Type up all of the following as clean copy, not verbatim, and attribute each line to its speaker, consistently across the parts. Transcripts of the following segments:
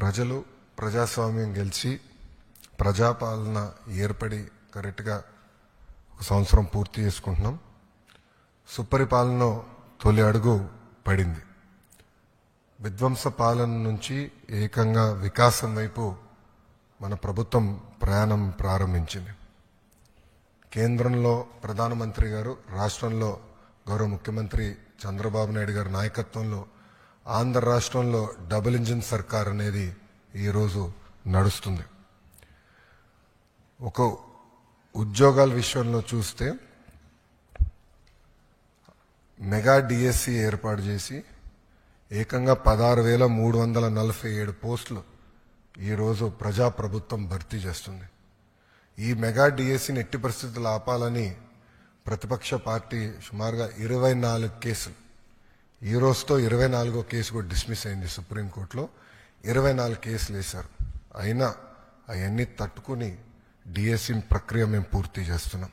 Speaker 1: ప్రజలు ప్రజాస్వామ్యం గెలిచి ప్రజాపాలన ఏర్పడి కరెక్ట్గా ఒక సంవత్సరం పూర్తి చేసుకుంటున్నాం. సుపరిపాలన తొలి అడుగు పడింది. విధ్వంస పాలన నుంచి ఏకంగా వికాసం వైపు మన ప్రభుత్వం ప్రయాణం ప్రారంభించింది. కేంద్రంలో ప్రధానమంత్రి గారు, రాష్ట్రంలో గౌరవ ముఖ్యమంత్రి చంద్రబాబు నాయుడు గారి నాయకత్వంలో ఆంధ్ర రాష్ట్రంలో డబుల్ ఇంజిన్ సర్కార్ అనేది ఈరోజు నడుస్తుంది. ఒక ఉద్యోగాల విషయంలో చూస్తే మెగా డిఎస్సి ఏర్పాటు చేసి ఏకంగా 16,347 పోస్టులు ఈరోజు ప్రజాప్రభుత్వం భర్తీ చేస్తుంది. ఈ మెగా డిఎస్సిని ఎట్టి పరిస్థితులు ఆపాలని ప్రతిపక్ష పార్టీ సుమారుగా 24 కేసులు, ఈ రోజుతో 24వ కేసు కూడా డిస్మిస్ అయింది సుప్రీంకోర్టులో. 24 కేసులు వేశారు. అయినా అవన్నీ తట్టుకుని డిఎస్సి ప్రక్రియ మేము పూర్తి చేస్తున్నాం.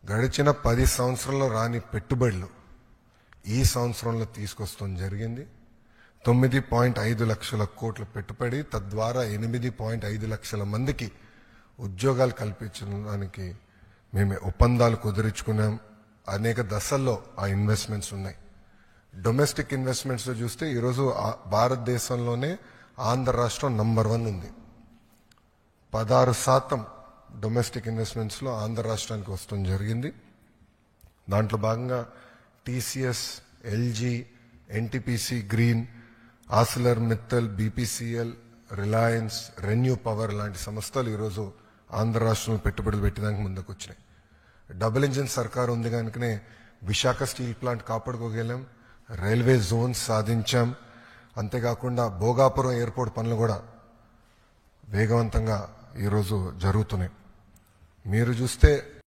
Speaker 1: గడిచిన 10 సంవత్సరాల్లో రాని పెట్టుబడులు ఈ సంవత్సరంలో తీసుకొస్తాం జరిగింది. 9.5 లక్షల కోట్ల పెట్టుబడి, తద్వారా 8.5 లక్షల మందికి ఉద్యోగాలు కల్పించడానికి మేము ఒప్పందాలు కుదుర్చుకున్నాం. అనేక దశల్లో ఆ ఇన్వెస్ట్మెంట్స్ ఉన్నాయి. డొమెస్టిక్ ఇన్వెస్ట్మెంట్స్లో చూస్తే ఈరోజు భారతదేశంలోనే ఆంధ్ర రాష్ట్రం నంబర్ 1 ఉంది. 16% డొమెస్టిక్ ఇన్వెస్ట్మెంట్స్లో ఆంధ్ర రాష్ట్రానికి వస్తుంది జరిగింది. దాంట్లో భాగంగా TCS, LG, NTPC green, ఆసిలర్ Mittal, BPCL, Reliance, renew power లాంటి సంస్థలు ఈరోజు ఆంధ్ర రాష్ట్రంలో పెట్టుబడులు పెట్టడానికి ముందుకు వచ్చినాయి. డబుల్ ఇంజిన్ సర్కార్ ఉంది కనుకనే విశాఖ స్టీల్ ప్లాంట్ కాపాడుకోగలం, రైల్వే జోన్స్ సాధించాం. అంతేకాకుండా భోగాపురం ఎయిర్పోర్ట్ పనులు కూడా వేగవంతంగా ఈరోజు జరుగుతున్నాయి. మీరు చూస్తే